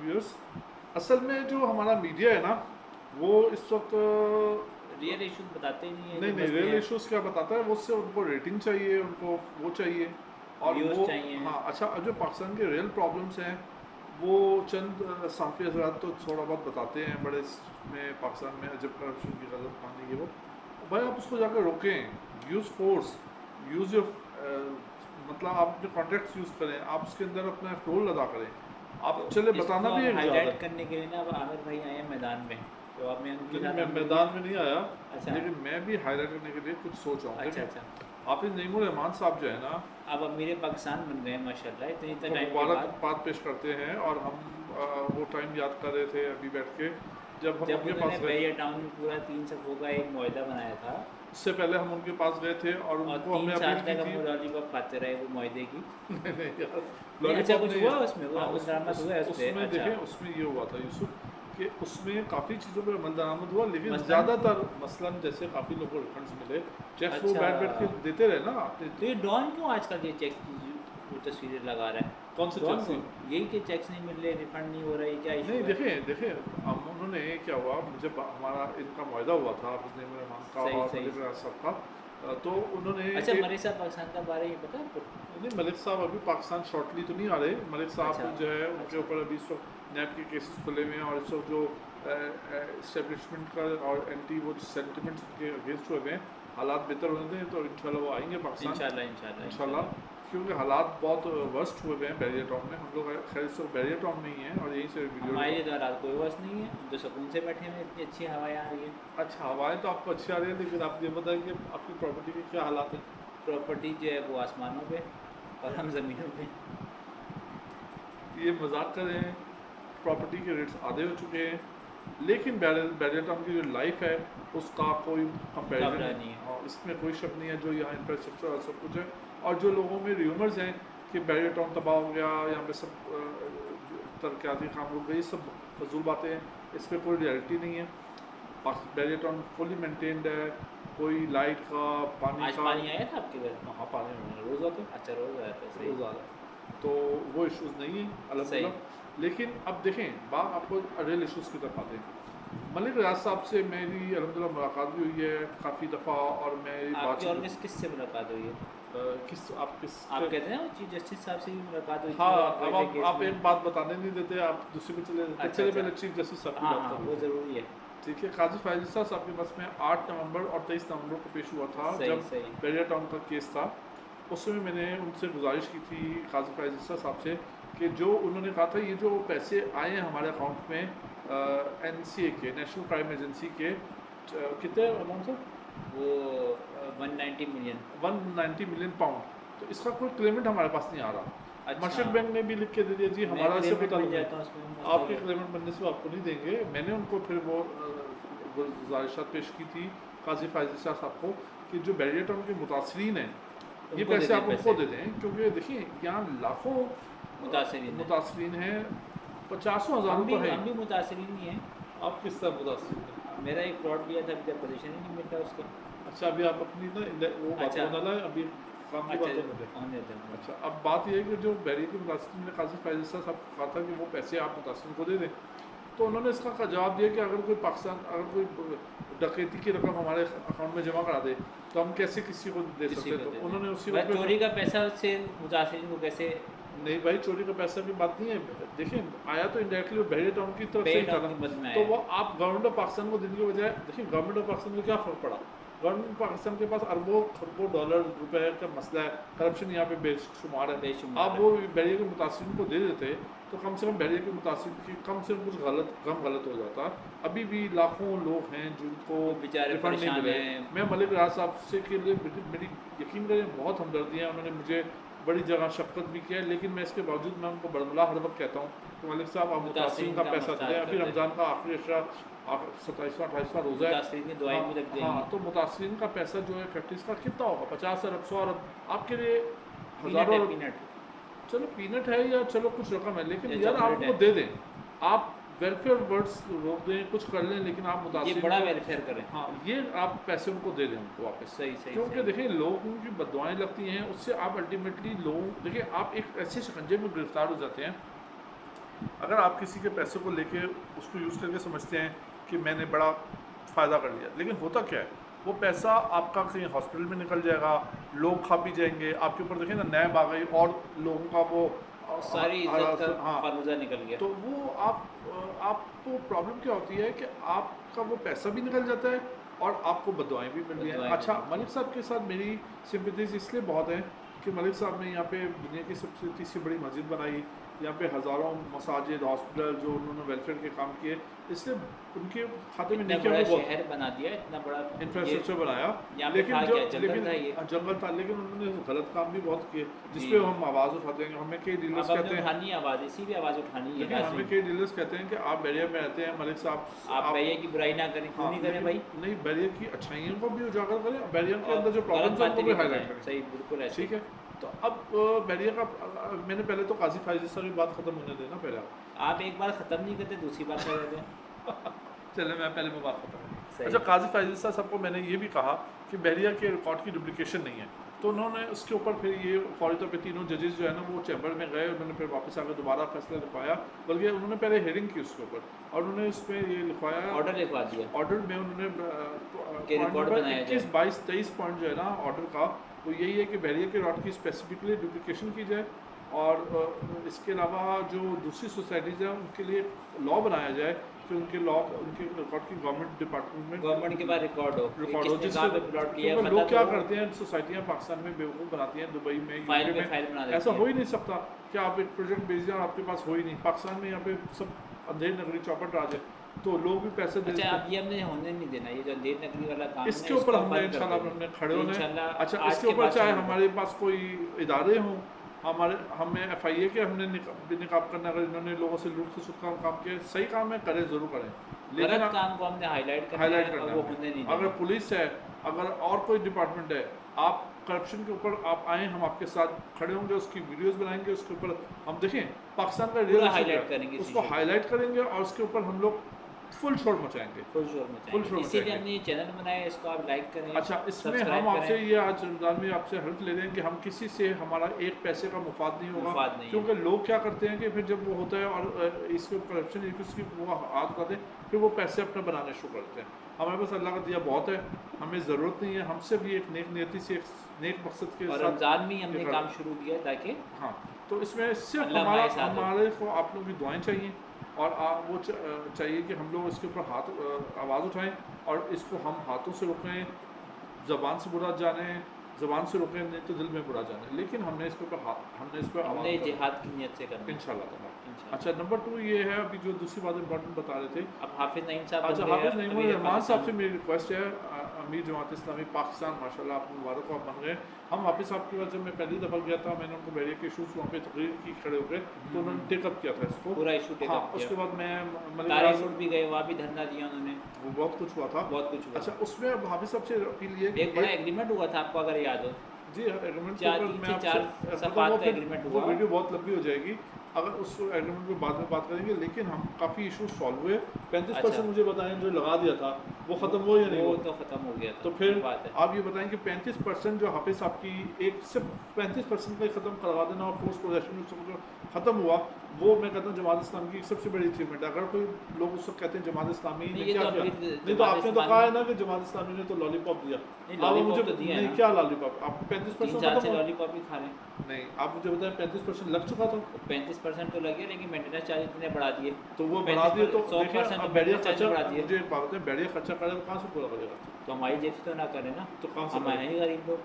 Viewers. असल में जो हमारा मीडिया है ना, वो इस वक्त रियल इश्यूज बताते ही नहीं है, नहीं जो नहीं मसले रियल हैं इश्यूज क्या बताता है, वो उससे उनको रेटिंग चाहिए, उनको वो चाहिए। और व्यूज़ वो चाहिए। हाँ अच्छा, जो पाकिस्तान के रियल प्रॉब्लम्स हैं वो चंद साफ़ी हजरात तो थोड़ा बहुत बताते हैं, बड़े में पाकिस्तान में अजब करप्शन की गलत पानी की वो भाई आप उसको जाकर रोकें। यूज़ फोर्स, यूज़ योर मतलब आप अपने कॉन्ट्रैक्ट्स यूज़ करें, आप उसके अंदर अपना रोल अदा करें। आप तो चले इसको बताना भी अब एक ज़्यादा हाईलाइट है। करने के लिए ना अब आमिर भाई आए हैं मैदान में, तो अब मैं उनके नहीं साथ मैं हम लोग ये। मैदान में नहीं आया, अच्छा लेकिन मैं भी हाईलाइट करने के लिए कुछ सोच रहा हूँ। अच्छा देखें, अच्छा। हाफिज़ नईमुर रहमान साहब जो है ना, अब अमीर पाकिस्तान बन गए हैं माशाल्लाह, इतने इतने उनको टाइम के बाद। मुबारकबाद पेश करते हैं। और हम वो टाइम याद कर रहे थे अभी बैठ के, जब हम जब उनके उन्होंने पास गए थे। बैरियर टाउन में पूरा 3 सफ़ों का एक मुआहदा बनाया था, इससे पहले हम उनके पास गए थे और और उनको हमने 3 साल अपील की तक हम थी। वो लॉलीपॉप खाते रहे वो मुआहदे की। नहीं नहीं यार, नहीं अच्छा लॉलीपॉप कुछ नहीं हुआ है। उसमें, कोई हाँ अमल दरामद हुआ है उस पर? उसमें अच्छा। देखें, उसमें ये हुआ था यूसुफ कि उसमें काफ़ी चीज़ों पर अमल दरामद हुआ, लेकिन मसलन। ज़्यादातर मसलन जैसे काफ़ी लोगों को रिफंड्स मिले, चेक्स वो अच्छा, बैठ बैठ के देते रहे ना अपने। तो ये डॉन क्यों आजकल ये चेक्स की वो तस्वीरें लगा रहा है? कौन से डॉन चेक्स को थी? यही कि चेक्स नहीं मिल रहे, रिफंड नहीं हो रहा है, क्या नहीं इशू है? देखें देखें, हम उन्होंने क्या हुआ, मुझे हमारा इनका मुआहदा हुआ था हाफिज़ रहमान का सही और सही। मलिक रियाज साहब का। तो उन्होंने अच्छा, एक, मलिक साहब पाकिस्तान का बारे में पता है आपको? नहीं मलिक साहब अभी पाकिस्तान शॉर्टली तो नहीं आ रहे। मलिक अच्छा साहब जो है उनके अच्छा। ऊपर अभी इस वक्त नैब के केसेस खुले हुए हैं, और इस वक्त जो इस्टेब्लिशमेंट का और एंटी वो सेंटिमेंट्स उनके अगेंस्ट हुए हैं, हालात बेहतर होने दें तो इंशाल्लाह वो आएंगे पाकिस्तान इंशाल्लाह इंशाल्लाह इंशाल्लाह। इंशाल्लाह। क्योंकि हालात बहुत वर्स्ट हुए हुए हैं बैरियर टाउन में। हम लोग खैर इस वक्त बैरियर टाउन में ही हैं और यहीं से वीडियो हमारे लिए रिकॉर्ड। तो रात कोई बस नहीं है, हम तो सुकून से बैठे हुए हैं, इतनी अच्छी हवाएं आ रही है। अच्छा, हवाएं तो आपको अच्छी आ रही है, लेकिन आप ये बताएं कि आपकी प्रॉपर्टी के क्या हालात हैं। प्रॉपर्टी जो है वो आसमानों पे और हम ज़मीनों पे। ये मजाक कर रहे हैं, प्रॉपर्टी के रेट्स आधे हो चुके हैं, लेकिन बैरियर टाउन की जो लाइफ है उसका कोई कंपैरिजन मुकाबला नहीं नहीं। है। हाँ, इसमें कोई शक नहीं है, जो यहाँ इंफ्रास्ट्रक्चर और सब कुछ है। और जो लोगों में र्यूमर्स हैं कि बैरियर टाउन तबाह हो गया, यहाँ पे सब तरक्याती काम रुक गई, सब फजूल बातें हैं, इस पर कोई रियलिटी नहीं है। बैरियर टाउन फुली मेंटेन्ड है, कोई लाइट का, पानी आज का। पानी आया था आपके घर? हाँ पानी रोज़ आता है, अच्छा, रोज़ आया था, सही रोज़ आ रहा है, तो वो इश्यूज़ नहीं है सही। अल्हम्दुलिल्लाह। लेकिन अब देखें, बात आपको रियल इश्यूज़ की तरफ आते हैं। मलिक रियाज साहब से मेरी अल्हम्दुलिल्लाह मुलाकात भी हुई है काफ़ी दफ़ा, और मेरी आपकी और बातचीत। किससे मुलाकात हुई है? किस आप कहते हैं ना चीफ जस्टिस साहब से भी मुलाकात हुई थी हाँ, अब कोयले केस आप में। एक बात बताने नहीं देते, आप दूसरी में चले जाते। अच्छा चले अच्छा। पहले चीफ जस्टिस साहब की हाँ बात हाँ, कर वो लेते हैं। ज़रूरी है। ठीक है, काजी फायज साहब के बस में 8 नवंबर और 23 नवंबर को पेश हुआ था, सही जब सही। बैरियर टाउन का केस था। उसमें मैंने उनसे गुजारिश की थी, काजी फायज साहब से, कि जो उन्होंने कहा था ये जो पैसे आए हैं हमारे अकाउंट में NCA के, नेशनल क्राइम एजेंसी के, कितने अमाउंट था? वो 190 मिलियन। 190 million pound. तो इसका कोई क्लेमेंट हमारे पास नहीं आ रहा। अच्छा, मर्चेंट बैंक ने भी लिख के दे दिया जी मैं हमारा इससे कोई क्लेमेंट बन ताल्लुक नहीं। जाता हूँ उसमें, मसला आपके क्या है? क्लेमेंट बनने से वो आपको नहीं देंगे। मैंने उनको फिर वो गुजारिशात पेश की थी काजी फायज साहब को, कि जो बैरियर टाउन के मुतासरीन हैं ये उनको दे पैसे दें आप उनको दे दें, क्योंकि देखिए यहाँ लाखों मुतासरीन है। मुतासरीन हैं, 50 हज़ारों तो है। हम भी मुतासरीन ही हैं। आप किस तरह मुतासरीन हैं? मेरा एक प्लॉट लिया था, अभी तक पोजीशन ही नहीं मिल रहा उसका। अच्छा, अभी आप अपनी ना वो बात अच्छा होने लाए, अभी काम की अच्छा, बात होने दें। होने दें। अच्छा, अब बात यह है कि जो बैरियर के मुतासरीन ने काजी फायज साहब कहा था कि वो पैसे आप मुतासरीन को दे दें, तो उन्होंने इसका जवाब दिया कि अगर कोई पाकिस्तान, अगर कोई डकैती की रकम हमारे अकाउंट में जमा करा दे तो हम कैसे किसी को दे किसी सकते। को तो दे दें। उन्होंने उसी भाई वक्त चोरी का पैसा से मुतासरीन को कैसे? नहीं भाई, चोरी का पैसा की बात नहीं है। देखिए, आया तो इंडायरेक्टली बैरियर टाउन की तरफ से ही था पेड ना। की मद में तो आया। वो आप गवर्नमेंट ऑफ पाकिस्तान को देने के बजाय, देखिए गवर्नमेंट ऑफ पाकिस्तान को क्या फ़र्क पड़ा। गवर्नमेंट पाकिस्तान के पास अरबों खरबों डॉलर रुपए का मसला है, करप्शन यहाँ पे बेशुमार है। बेशुमार आप है। वो बैरियर के मुतासरीन को दे देते तो कम से कम बैरियर के मुतासरीन की कम से कम कुछ गलत हो जाता। अभी भी लाखों लोग हैं जिनको वो बेचारे रिफंड नहीं परेशान मिले। हैं। मैं मलिक रियाज साहब से के लिए मेरी यकीन करें बहुत हमदर्दी है। उन्होंने मुझे बड़ी जगह शफकत भी किया है, लेकिन मैं इसके बावजूद मैं उनको बड़मला हर वक्त कहता हूँ कि मलिक साहब आप मुतासरीन का पैसा दें। अभी रमज़ान का आखिरी अशरा, 27वां 28वां रोज़ा है। मुतासरीन की दुआएं भी लग हाँ, जाएंगी। तो मुतासरीन का पैसा जो है फैक्ट्रीज का कितना होगा, 50 अरब 100 अरब आपके लिए पीनट हज़ारों है, अरब। पीनट। चलो पीनट है या चलो कुछ रकम है, लेकिन ये यार आप चॉकलेट उनको है। दे दें। आप वेलफेयर वर्ड्स रोक दें, कुछ कर लें, लेकिन आप ये मुतासरीन बड़ा को, वेलफेयर करें। हाँ ये आप पैसे उनको दे दें उनको वापस। सही सही क्योंकि सही। देखिए लोगों की बददुआएं लगती हैं, उससे आप अल्टीमेटली लोग, देखिए आप एक ऐसे शिकंजे में गिरफ्तार हो जाते हैं अगर आप किसी के पैसे को लेके उसको यूज़ करके समझते हैं कि मैंने बड़ा फ़ायदा कर लिया, लेकिन होता क्या है, वो पैसा आपका कहीं हॉस्पिटल में निकल जाएगा, लोग खा पी जाएंगे, आपके ऊपर देखें ना नैब आ गई और लोगों का वो सारी इज्जत का हाँ, फालूदा निकल गया। तो वो आपको प्रॉब्लम क्या होती है कि आपका वो पैसा भी निकल जाता है और आपको बददुआएं भी मिल रही हैं। बददुआएं भी अच्छा, मिलती मलिक साहब के साथ मेरी सिंपैथीज इसलिए बहुत हैं कि मलिक साहब ने यहाँ पे दुनिया की सबसे तीसरी बड़ी मस्जिद बनाई, यहाँ पे हज़ारों मसाजिद, हॉस्पिटल जो उन्होंने वेलफेयर के काम किए, इसलिए उनके खाते में इतना नेकियां बड़ा भी बहुत, शहर बना दिया, इतना बड़ा इंफ्रास्ट्रक्चर बनाया। यहाँ पे लेकिन था जो क्या, जंगल था ये। जंगल था, लेकिन उन्होंने गलत काम भी बहुत किए जिस जी। पे हम आवाज़ उठाते हैं। हमें कई डीलर्स अब कहते हमने हैं, उठानी है आवाज़, इसी भी आवाज़ उठानी है लेकिन हमें लाज़िम। कई डीलर्स कहते हैं कि आप बैरियर में रहते हैं मलिक साहब, आप भैया की बुराई ना करें, क्यों हाँ, नहीं करें भाई। नहीं, बैरियर की अच्छाइयों को भी उजागर करें, बैरियर के और अंदर जो गलत प्रॉब्लम्स हैं बातें उनको भी भी हाईलाइट बताएं, करें। सही बिल्कुल ऐसे। ठीक है, तो अब बैरियर का मैंने पहले तो काजी फायजी साहब की बात खत्म होने देना पहले आप एक बार ख़त्म नहीं करते, दूसरी बार कर देते हैं। चले मैं पहले मैं बात खत्म करूँ। सही। अच्छा, काजी फायजी साहब को मैंने ये भी कहा कि बैरियर के रिकॉर्ड की डुप्लीकेशन नहीं है, तो उन्होंने उसके ऊपर फिर ये फौरी तौर पे तीनों जजेस जो है ना वो चैम्बर में गए, उन्होंने फिर वापस आकर दोबारा फैसला लिखवाया, बल्कि उन्होंने पहले हेयरिंग की उसके ऊपर और उन्होंने उसमें ये लिखवाया, ऑर्डर लिखवा दिया ऑर्डर में उन्होंने कि रिकॉर्ड बनाया जाए। 21, 22, 23 पॉइंट जो है ना ऑर्डर का, वो यही है कि बैरियर के रॉड की स्पेसिफिकली डुप्लीकेशन की जाए और इसके अलावा जो दूसरी सोसाइटीज़ हैं उनके लिए लॉ बनाया जाए कि उनके लॉ, उनके रिकॉर्ड की गवर्नमेंट डिपार्टमेंट में गवर्नमेंट के पास रिकॉर्ड हो कि रिकॉर्ड हो, किसने जिससे कहाँ पे प्लॉट किया, क्योंकि पता लोग क्या तो हो। करते हैं, सोसाइटियाँ पाकिस्तान में बेवकूफ़ बनाती हैं, दुबई में, फाइल यूके पे फाइल बना देती ऐसा हैं। हो ही नहीं सकता कि आप एक प्रोजेक्ट भेज दें और आपके पास हो ही नहीं। पाकिस्तान में यहाँ पे सब अंधेरी नगरी चौपट राज है, तो लोग भी पैसे दे अच्छा, देते अब ये हमने होने नहीं देना, ये जो अंधेर नगरी वाला काम इसके है, ऊपर इसको हमने बंद कर इंशाल्लाह देंगे। हमने खड़े होने। इंशाल्लाह अच्छा, आज इसके के ऊपर बाद चाहे शुरू होगा। हमारे पास कोई इदारे हों, हमारे हमें FIA के हमने निकाब करना, अगर इन्होंने लोगों से लूट खसुट का काम किया, सही काम है, करें, ज़रूर करें, लेकिन गलत काम को हमने हाईलाइट करना हाईलाइट है करना और वो है। होने नहीं अगर देना। पुलिस है, अगर और कोई डिपार्टमेंट है, आप करप्शन के ऊपर आप आए, हम आपके साथ खड़े होंगे, उसकी वीडियोस बनाएंगे, उसके ऊपर हम देखें पाकिस्तान का पूरा रियल highlight करेंगे इस उसको issue को। हाईलाइट करेंगे और उसके ऊपर हम लोग फुल शोर मचाएंगे। फुल शोर फुल मचाएंगे, शोर इसीलिए मचाएंगे। हमने ये चैनल बनाया है, इसको आप लाइक करें। अच्छा, इसमें सब्सक्राइब हम आपसे करें। ये आज रमज़ान में आपसे हेल्प ले रहे हैं कि हम किसी से हमारा एक पैसे का मुफाद नहीं होगा, मुफाद नहीं है। क्योंकि लोग क्या करते हैं कि फिर जब वो होता है और इसके करप्शन इसकी वो हाथ उठाते हैं, फिर वो पैसे अपने बनाने शुरू करते हैं। हमारे पास अल्लाह का दिया बहुत है, हमें ज़रूरत नहीं है, हम सिर्फ ये एक नेक नियति से एक नेक मकसद के और साथ, रमज़ान में ही हमने ये काम शुरू किया ताकि हाँ, तो इसमें सिर्फ अल्लाह हमारे साथ हो। हमारे को आप लोगों की दुआएं चाहिए और वो चाहिए कि हम लोग इसके ऊपर हाथ आवाज़ उठाएं और इसको हम हाथों से रोकें, ज़बान से बुरा जाने, ज़बान से रोकें नहीं तो दिल में बुरा जाने, लेकिन हमने इसके ऊपर हमने इस पर हमने जिहाद की नियत से करना है। इंशाल्लाह ताला। इंशाल्लाह। अच्छा, नंबर 2 ये है, अभी जो दूसरी बात इंपॉर्टेंट बता रहे थे। अब हाफिज़ नईम साहब अच्छा, बन गए हाफिज़ हैं, नईमुर अमीर रहमान साहब से पाकिस्तान। मेरी रिक्वेस्ट है, अमीर जमात इस्लामी पाकिस्तान माशाल्लाह, आपको मुबारक हो, आप बन गए। हम हाफिज़ साहब की वजह जब मैं पहली दफ़ा गया था, मैंने उनको बैरियर के इशूज़ वहाँ पे तकरीर की खड़े होकर, तो उन्होंने टेकअप किया था इसको पूरा इशू टेक हाँ, अप उसके किया। बाद मैं मलिक तारीख राज- रोड भी गए, वहाँ भी धरना दिया उन्होंने, वो बहुत कुछ हुआ था। बहुत कुछ हुआ। अच्छा, उसमें अब हाफिज़ साहब से अपील ये एक बड़ा एग्रीमेंट हुआ था, आपको अगर याद हो। जी एग्रीमेंट के चार- ऊपर तीन मैं से आपसे चार सफ़ात वो का फिर- एग्रीमेंट वो हुआ। वीडियो बहुत लंबी हो जाएगी, अगर उस एग्रीमेंट में बाद में बात करेंगे, लेकिन हम काफ़ी इशू सॉल्व हुए। 35% अच्छा। मुझे बताएं जो लगा दिया था वो ख़त्म हुआ या नहीं वो हुआ? तो ख़त्म हो गया था। तो फिर बात है। आप ये बताएं कि 35% जो हाफिज़ साहब की एक सिर्फ 35% का ही ख़त्म करवा देना और फोर्स पोजेशन में जो ख़त्म हुआ, वो मैं कहता हूँ जमात इस्लाम की सबसे बड़ी अचीवमेंट है। अगर कोई लोग उस वक्त कहते हैं जमात इस्लामी नहीं, ने ये क्या तो किया, अभी नहीं तो जमात आपने तो इस्लामी- कहा है ना कि जमात इस्लामी ने तो लॉलीपॉप दिया। नहीं, आप लॉलीपॉप मुझे तो दिया है नहीं, ना। क्या लॉलीपॉप, आपको 35% 3 साल से खत्म हुआ? लॉलीपॉप ही खा रहे हैं। नहीं, आप मुझे बताएं 35% लग चुका था, 35% तो लगे, लेकिन मेंटेनेंस चार्ज इतने बढ़ा दिए। तो वो बढ़ा दिए तो 100% देखिए, तो अब बैरियर maintenance खर्चा, बढ़ा दिए। मुझे एक बात बताएं, बैरियर खर्चा करेगा तो कहाँ से पूरा करेगा? तो हमारी जेब से तो ना करें ना, तो कहाँ से हम हैं ही गरीब लोग,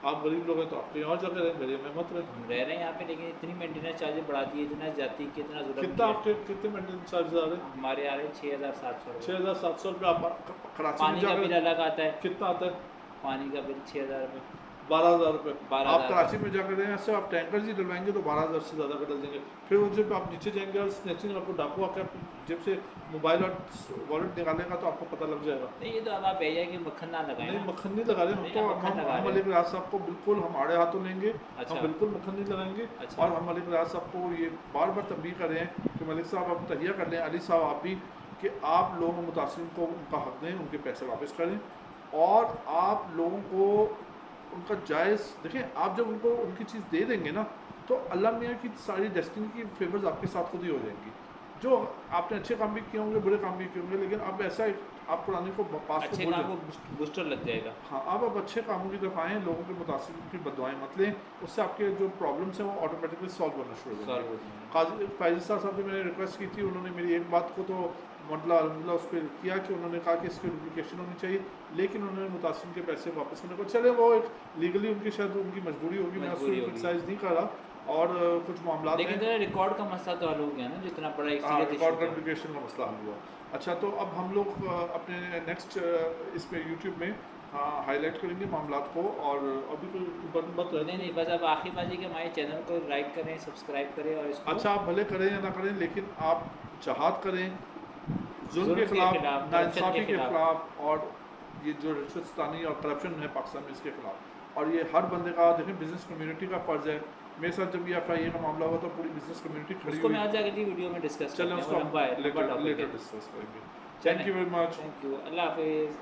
आप गरीब लोग हैं तो आप कहीं और जगह रहें, बैरियर में मत रहें। हम रह रहे हैं यहाँ पे, लेकिन इतनी मेंटेनेंस चार्जेस बढ़ा दिए, इतना जाती कि इतना जुल्म कितना किया। आपके कितने मेंटेनेंस चार्ज आ रहे हैं? हमारे आ रहे 6,700 रुपये। 6,700 रुपये। आप कराची में पानी का बिल जाकर अलग आता है, कितना आता है? पानी का बिल 6,000 रुपये। 12,000 रुपये। 12,000 आप कराची में जाकर रहें, ऐसे आप टैंकर ही डलवाएंगे तो 12,000 से ज़्यादा का डल देंगे। फिर वो जब आप नीचे जाएंगे और स्नैचिंग, आपको डाकू आकर जेब से मोबाइल और वॉलेट निकालेगा तो आपको पता लग जाएगा। नहीं, ये तो अब आप भैया कि मक्खन ना लगाए नहीं, ना। मक्खन नहीं लगा रहे हम, नहीं, तो मक्खन हम लगा रहे हैं। मलिक रियाज साहब को बिल्कुल हम आड़े हाथों लेंगे। अच्छा। हम बिल्कुल मक्खन नहीं लगाएंगे। अच्छा। और हम मलिक रियाज साहब को ये बार बार तंबीह कर रहे हैं कि मलिक साहब आप तहिया कर लें, अली साहब आप भी, कि आप लोगों मुतासिरीन को उनका हक दें, उनके पैसे वापस करें और आप लोगों को उनका जायज़ देखें। आप जब उनको उनकी चीज़ दे देंगे ना, तो अल्लाह मियाँ की सारी डेस्टिनी की फेवर्स आपके साथ खुद ही हो जाएंगी। जो आपने अच्छे काम भी किए होंगे, बुरे काम भी किए होंगे, लेकिन अब ऐसा है, आप पुराने को पास्ट को अच्छे भूल काम जाए। को बूस्टर लग जाएगा। हाँ, अब अच्छे कामों की तरफ आएँ, लोगों के मुतासिर की बददुआएं मत लें, उससे आपके जो प्रॉब्लम्स हैं वो ऑटोमेटिकली सॉल्व होना शुरू हो सॉल्व जाएंगे। हो जाएंगे। काजी फैज़ साहब से मैंने रिक्वेस्ट की थी, उन्होंने मेरी एक बात को तो मतलब अलहमदिल्ला उस पर किया कि उन्होंने कहा कि इसकी डुप्लीकेशन होनी चाहिए, लेकिन उन्होंने मुतासिर के पैसे वापस करने को, चले वो एक लीगली उनकी शायद उनकी मजबूरी होगी, मैं उसको मजबूरी होगी। क्रिटिसाइज़ नहीं कर रहा। और कुछ मामला लेकिन हैं, तेरा रिकॉर्ड का मसला तो हल हो गया ना, जितना बड़ा एक हाँ, सीरियस इशू रिकॉर्ड था। कम्युनिकेशन का मसला हल हुआ। अच्छा, तो अब हम लोग अपने नेक्स्ट इस पे यूट्यूब में हाईलाइट करेंगे मामलात को, और अभी कोई बत नहीं नहीं, बस अब आखिर बाजी के हमारे चैनल को लाइक करें, सब्सक्राइब करें और इसको अच्छा, आप भले करें या ना करें, लेकिन आप जहाद करें जुल्म के जुल्म के खिलाफ, खिलाफ, नाइंसाफ़ी करप्शन के के खिलाफ। खिलाफ, और ये जो रिश्वतस्तानी और करप्शन है पाकिस्तान में, इसके खिलाफ। और ये हर बंदे का, देखें, बिजनेस कम्युनिटी का फ़र्ज़ है। मेरे साथ जब ये FIA का मामला हुआ तो पूरी बिजनेस कम्युनिटी खड़ी उसको हुई। मैं आज अगली वीडियो में डिस्कस करते चलें, हैं, उसको वो लंबा है, लंबा टॉपिक लेटर है। डिस्कस करेंगे। चलें, thank you very much. Thank you, अल्लाह हाफिज़।